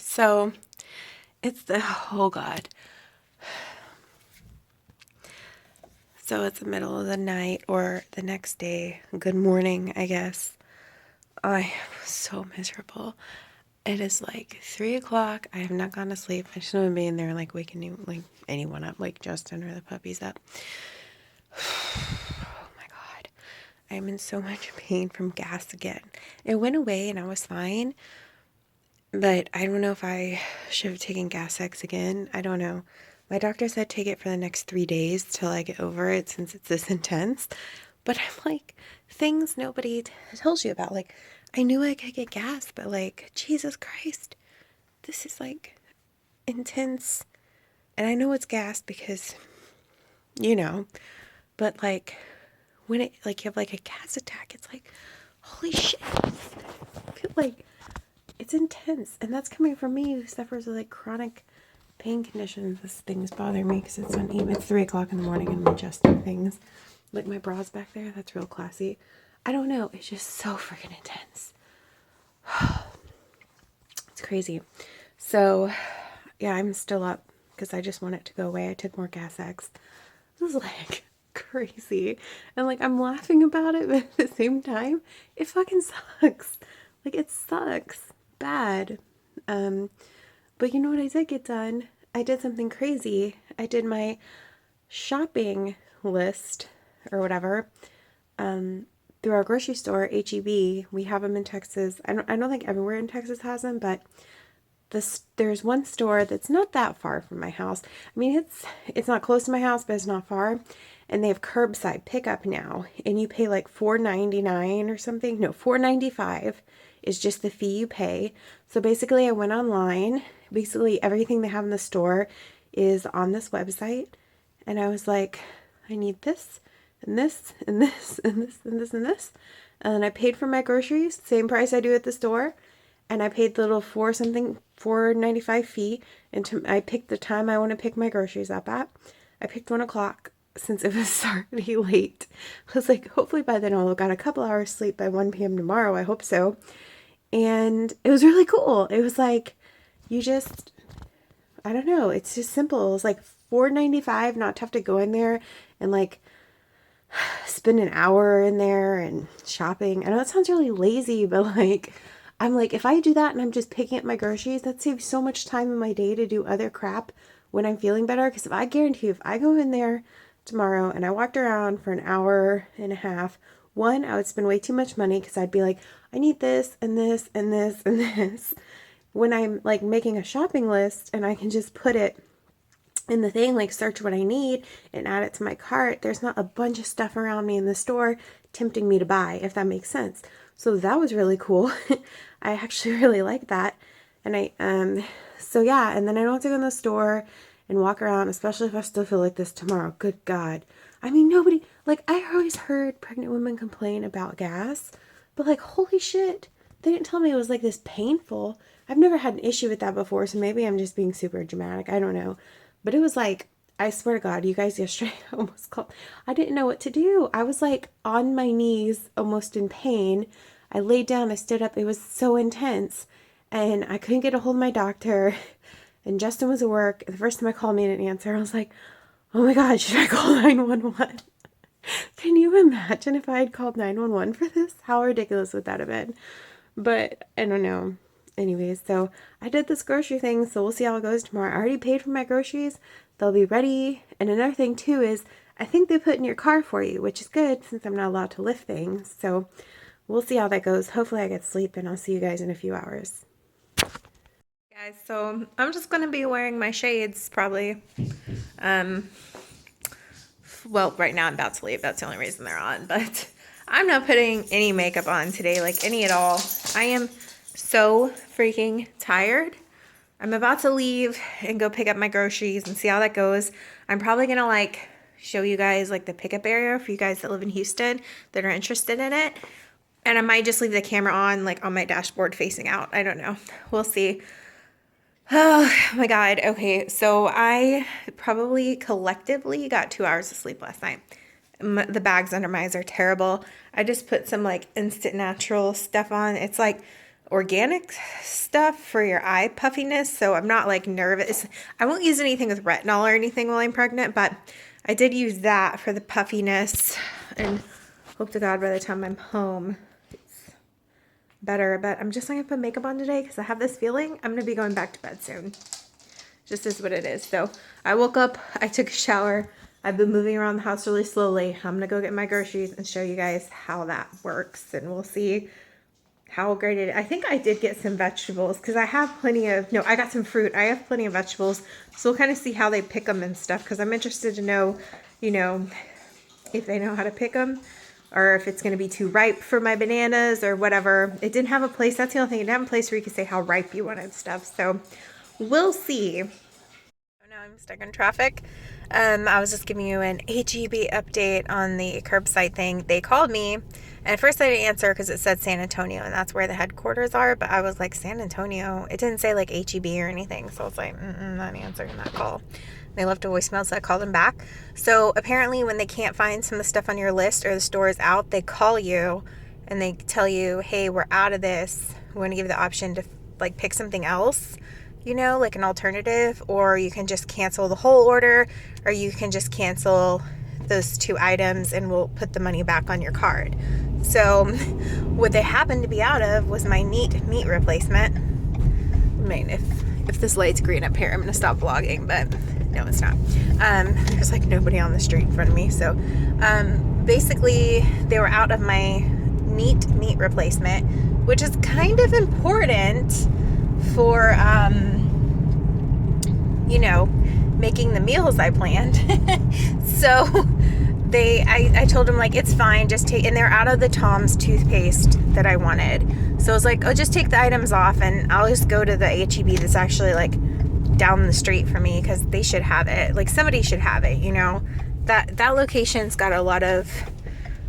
So it's oh God. So it's the middle of the night or the next day. Good morning, I guess. I am so miserable. It is like 3 o'clock. I have not gone to sleep. I shouldn't have been there like waking anyone up, like Justin or the puppies up. Oh my God. I'm in so much pain from gas again. It went away and I was fine. But I don't know if I should have taken Gas X again. I don't know. My doctor said take it for the next 3 days till I get over it since it's this intense. But I'm like, things nobody tells you about. Like, I knew I could get gas, but like, Jesus Christ, this is like intense. And I know it's gas because, you know, but like, when it, like, you have like a gas attack, it's like, holy shit. I feel like it's intense, and that's coming from me who suffers with like chronic pain conditions. This thing's bothering me because it's uneven. It's 3 o'clock in the morning and I'm adjusting things. Like my bra's back there. That's real classy. I don't know. It's just so freaking intense. It's crazy. So, yeah, I'm still up because I just want it to go away. I took more Gas X. This is like crazy. And like I'm laughing about it, but at the same time, it fucking sucks. Like it sucks. Bad. But you know what I did get done? I did something crazy. I did my shopping list or whatever through our grocery store, HEB. We have them in Texas. I don't think everywhere in Texas has them, but there's one store that's not that far from my house. I mean, it's not close to my house, but it's not far. And they have curbside pickup now, and you pay like $4.99 or something. No, $4.95 is just the fee you pay. So basically, I went online. Basically, everything they have in the store is on this website, and I was like, I need this and this and this and this and this and this, and I paid for my groceries, same price I do at the store. And I paid the little $4.95 fee, and I picked the time I want to pick my groceries up at. I picked 1 o'clock since it was already late. I was like, hopefully by then I'll have got a couple hours sleep by 1 p.m. tomorrow. I hope so. And it was really cool. It was like, I don't know. It's just simple. It was like $4.95, not tough to go in there and like spend an hour in there and shopping. I know it sounds really lazy, but like, I'm like, if I do that and I'm just picking up my groceries, that saves so much time in my day to do other crap when I'm feeling better. Because if I guarantee you, if I go in there tomorrow and I walked around for an hour and a half, one, I would spend way too much money because I'd be like, I need this and this and this and this. When I'm like making a shopping list and I can just put it in the thing, like search what I need and add it to my cart, there's not a bunch of stuff around me in the store tempting me to buy, if that makes sense. So that was really cool. I actually really like that. And so yeah, and then I don't have to go in the store and walk around, especially if I still feel like this tomorrow. Good God. I mean, nobody, like, I always heard pregnant women complain about gas, but like, holy shit, they didn't tell me it was like this painful. I've never had an issue with that before, so maybe I'm just being super dramatic. I don't know. But it was like, I swear to God, you guys yesterday almost called. I didn't know what to do. I was like on my knees, almost in pain. I laid down, I stood up. It was so intense. And I couldn't get a hold of my doctor. And Justin was at work. The first time I called me, he didn't answer. I was like, oh my God, should I call 911? Can you imagine if I had called 911 for this? How ridiculous would that have been? But I don't know. Anyways, so I did this grocery thing, so we'll see how it goes tomorrow. I already paid for my groceries. They'll be ready. And another thing too is I think they put in your car for you, which is good since I'm not allowed to lift things. So we'll see how that goes. Hopefully I get sleep and I'll see you guys in a few hours. Guys, so I'm just gonna be wearing my shades probably. Well, right now I'm about to leave. That's the only reason they're on, but I'm not putting any makeup on today, like any at all. I am so freaking tired. I'm about to leave and go pick up my groceries and see how that goes. I'm probably gonna like show you guys like the pickup area for you guys that live in Houston that are interested in it. And I might just leave the camera on like on my dashboard facing out. I don't know. We'll see. Oh my God. Okay. So I probably collectively got 2 hours of sleep last night. The bags under my eyes are terrible. I just put some like instant natural stuff on. It's like organic stuff for your eye puffiness, so I'm not like nervous. I won't use anything with retinol or anything while I'm pregnant, but I did use that for the puffiness, and hope to God by the time I'm home it's better. But I'm just not gonna put makeup on today because I have this feeling I'm gonna be going back to bed soon. Just is what it is. So I woke up, I took a shower, I've been moving around the house really slowly. I'm gonna go get my groceries and show you guys how that works, and we'll see how great it is. I think I did get some vegetables because I have plenty of, no, I got some fruit. I have plenty of vegetables. So we'll kind of see how they pick them and stuff, because I'm interested to know, you know, if they know how to pick them or if it's going to be too ripe for my bananas or whatever. It didn't have a place. That's the only thing. It didn't have a place where you could say how ripe you wanted stuff. So we'll see. Now I'm stuck in traffic. I was just giving you an HEB update on the curbside thing. They called me, and at first I didn't answer because it said San Antonio, and that's where the headquarters are. But I was like, San Antonio? It didn't say like HEB or anything, so I was like, not answering that call. They left a voicemail, so I called them back. So apparently, when they can't find some of the stuff on your list or the store is out, they call you and they tell you, hey, we're out of this. We want to give you the option to like pick something else, you know, like an alternative, or you can just cancel the whole order, or you can just cancel those 2 items and we'll put the money back on your card. So what they happened to be out of was my meat replacement. I mean, if this light's green up here, I'm gonna stop vlogging, but no, it's not. There's like nobody on the street in front of me. So basically they were out of my meat replacement, which is kind of important for you know, making the meals I planned. So I told them like, it's fine, just take, and they're out of the Tom's toothpaste that I wanted. So I was like, oh, just take the items off and I'll just go to the HEB that's actually like down the street from me, because they should have it. Like somebody should have it, you know. That location's got a lot of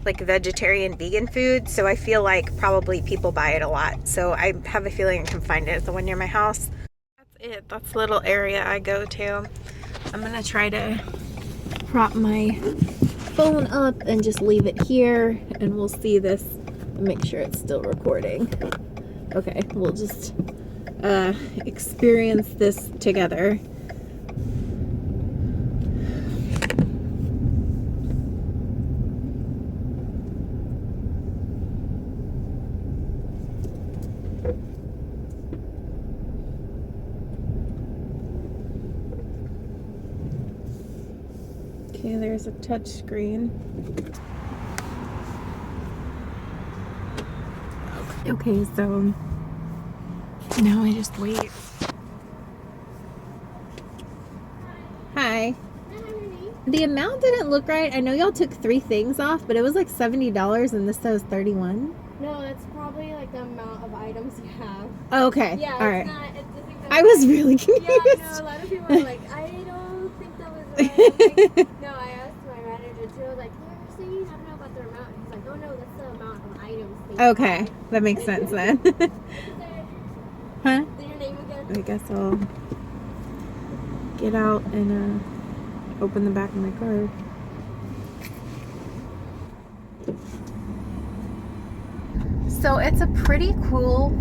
like vegetarian, vegan food, so I feel like probably people buy it a lot. So I have a feeling I can find it at the one near my house. That's it. That's the little area I go to. I'm gonna try to prop my phone up and just leave it here, and we'll see this and make sure it's still recording. Okay, we'll just experience this together. Okay, there's a touch screen. Okay, so now I just wait. Hi. The amount didn't look right. I know y'all took 3 things off, but it was like $70 and this says 31. No, that's probably like the amount of items you have. Oh, okay. Yeah, all right. not, I was really confused. Yeah, no, a lot of people are like, I don't think that was right. I'm like, no, I asked my manager too. I was like, you're saying I don't know about the amount. He's like, oh no, that's the amount of items. Okay, that makes sense then. Huh? Say your name again. I guess I'll get out and open the back of my car. So it's a pretty cool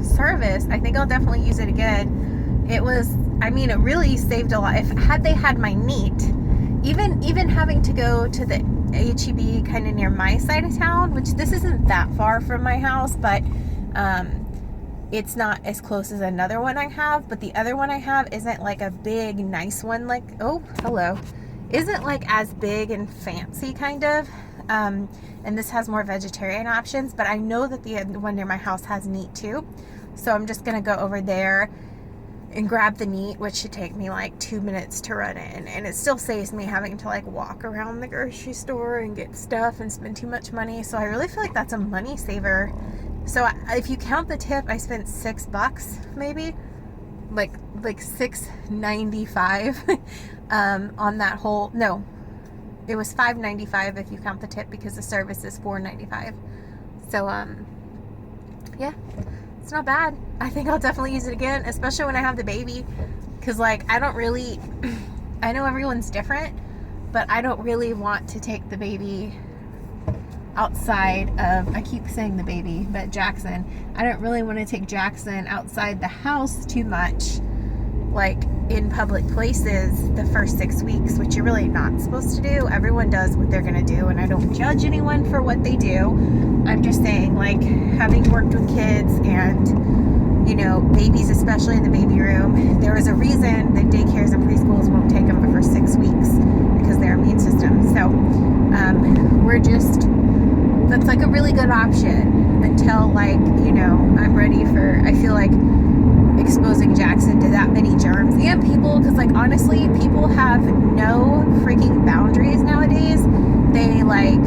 service. I think I'll definitely use it again. It was, I mean, it really saved a lot. If had they had my meat, even having to go to the HEB kind of near my side of town, which this isn't that far from my house, but it's not as close as another one I have. But the other one I have isn't like a big, nice one. Like, oh, hello. Isn't like as big and fancy kind of. And this has more vegetarian options, but I know that the one near my house has meat too. So I'm just going to go over there and grab the meat, which should take me like 2 minutes to run in. And it still saves me having to like walk around the grocery store and get stuff and spend too much money. So I really feel like that's a money saver. So if you count the tip, I spent $6 maybe, like $6.95 on that whole, no, it was $5.95 if you count the tip, because the service is $4.95. So yeah, it's not bad. I think I'll definitely use it again, especially when I have the baby, because like I don't really, I know everyone's different, but I don't really want to take the baby outside of, I keep saying the baby, but Jackson. I don't really want to take Jackson outside the house too much, like in public places the first 6 weeks, which you're really not supposed to do. Everyone does what they're going to do, and I don't judge anyone for what they do. I'm just saying, like, having worked with kids and, you know, babies, especially in the baby room, there is a reason that daycares and preschools won't take them for 6 weeks, because their immune system. So we're just, that's like a really good option until, like, you know, I'm ready for, I feel like exposing Jackson to that many germs and people, because like honestly, people have no freaking boundaries nowadays. They like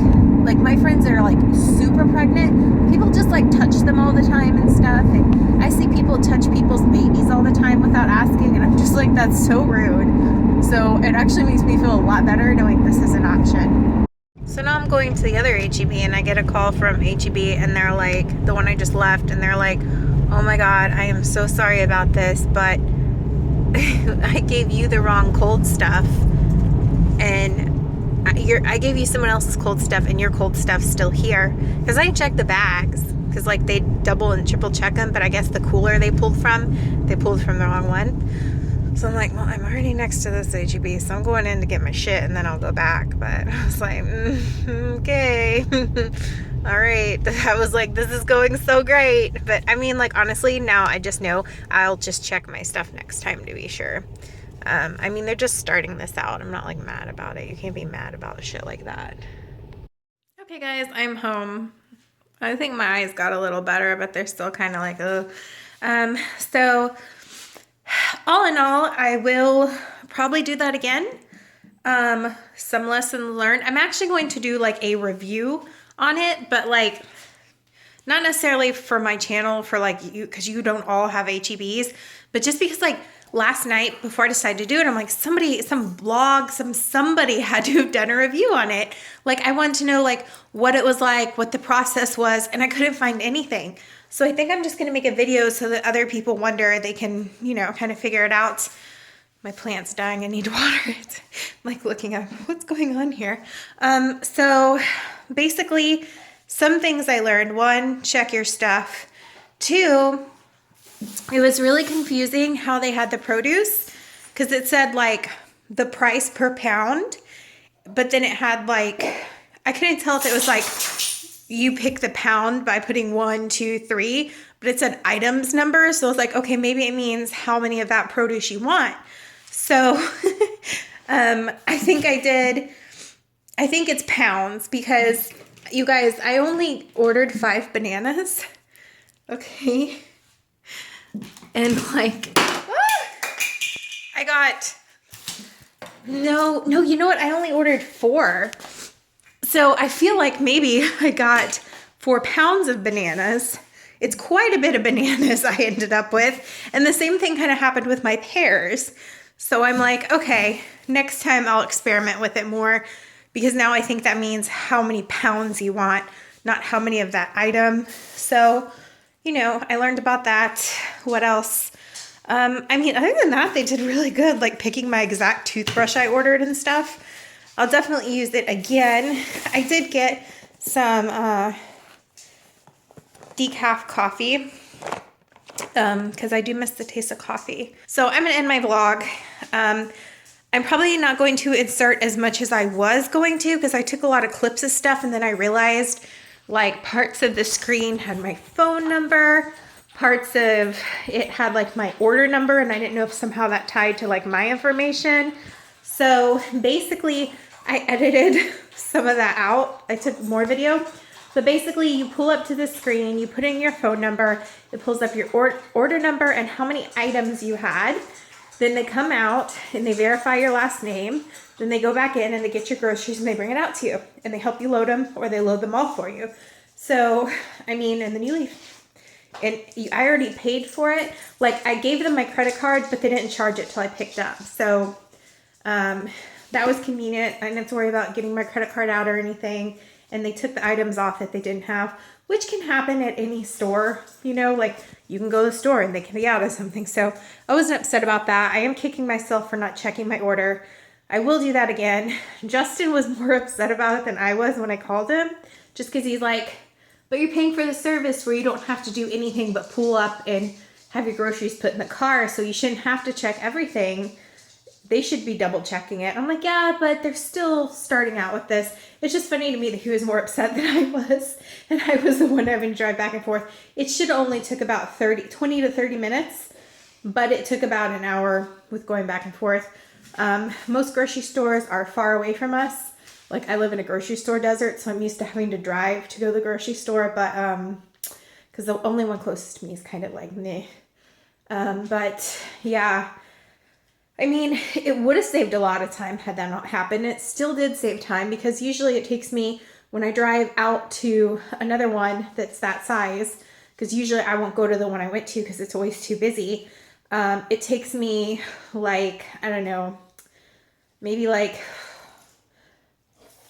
my friends that are like super pregnant, people just like touch them all the time and stuff, and I see people touch people's babies all the time without asking, and I'm just like, that's so rude. So it actually makes me feel a lot better knowing this is an option. So now I'm going to the other HEB, and I get a call from HEB, and they're like, the one I just left, and they're like, oh my God, I am so sorry about this, but I gave you the wrong cold stuff, and I gave you someone else's cold stuff, and your cold stuff's still here. Because I checked the bags, because like they double and triple check them, but I guess the cooler they pulled from the wrong one. So I'm like, well, I'm already next to this HEB, so I'm going in to get my shit, and then I'll go back. But I was like, okay. All right. I was like, this is going so great. But I mean, like, honestly, now I just know I'll just check my stuff next time to be sure. I mean, they're just starting this out. I'm not like mad about it. You can't be mad about a shit like that. Okay, guys, I'm home. I think my eyes got a little better, but they're still kind of like, ugh. So all in all, I will probably do that again. Some lessons learned. I'm actually going to do like a review on it, but like not necessarily for my channel, for like you, because you don't all have HEBs, but just because like last night before I decided to do it, I'm like, some blog, somebody had to have done a review on it. Like I wanted to know like what it was like, what the process was, and I couldn't find anything. So I think I'm just going to make a video so that other people wonder, they can, you know, kind of figure it out. My plant's dying, I need to water it. I'm like looking up what's going on here. So basically some things I learned: one, check your stuff. Two, it was really confusing how they had the produce, because it said like the price per pound, but then it had like, I couldn't tell if it was like you pick the pound by putting 1, 2, 3, but it said items number. So I was like, okay, maybe it means how many of that produce you want. So I think it's pounds, because you guys, I only ordered 5 bananas. Okay. And like, I got, no, you know what? I only ordered 4. So I feel like maybe I got 4 pounds of bananas. It's quite a bit of bananas I ended up with. And the same thing kind of happened with my pears. So I'm like, okay, next time I'll experiment with it more, because now I think that means how many pounds you want, not how many of that item. So, you know, I learned about that. What else? I mean, other than that, they did really good, like picking my exact toothbrush I ordered and stuff. I'll definitely use it again. I did get some decaf coffee, because I do miss the taste of coffee. So I'm gonna end my vlog. I'm probably not going to insert as much as I was going to, because I took a lot of clips of stuff, and then I realized like parts of the screen had my phone number, parts of it had like my order number, and I didn't know if somehow that tied to like my information. So basically I edited some of that out. I took more video. But basically you pull up to the screen, you put in your phone number, it pulls up your order number and how many items you had. Then they come out and they verify your last name. Then they go back in and they get your groceries and they bring it out to you. And they help you load them, or they load them all for you. So, I mean, and then you leave. And I already paid for it. Like, I gave them my credit card, but they didn't charge it till I picked up. So, that was convenient. I didn't have to worry about getting my credit card out or anything. And they took the items off that they didn't have, which can happen at any store. You know, like you can go to the store and they can be out of something. So I wasn't upset about that. I am kicking myself for not checking my order. I will do that again. Justin was more upset about it than I was when I called him just because he's like, but you're paying for the service where you don't have to do anything but pull up and have your groceries put in the car, so you shouldn't have to check everything. They should be double checking it. I'm like, yeah, but they're still starting out with this. It's just funny to me that he was more upset than I was, and I was the one having to drive back and forth. It should only took about 20 to 30 minutes, but it took about an hour with going back and forth. Most grocery stores are far away from us. Like, I live in a grocery store desert, so I'm used to having to drive to go to the grocery store, but because the only one closest to me is kind of like meh. But yeah, I mean, it would have saved a lot of time had that not happened. It still did save time because usually it takes me, when I drive out to another one that's that size, because usually I won't go to the one I went to because it's always too busy. It takes me like, I don't know, maybe like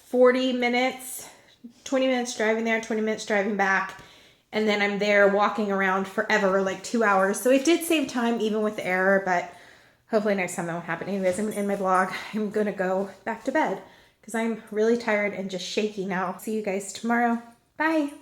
40 minutes, 20 minutes driving there, 20 minutes driving back. And then I'm there walking around forever, like 2 hours. So it did save time even with the error, but hopefully next time that won't happen. Anyways, I'm in my vlog. I'm gonna go back to bed because I'm really tired and just shaky now. See you guys tomorrow. Bye.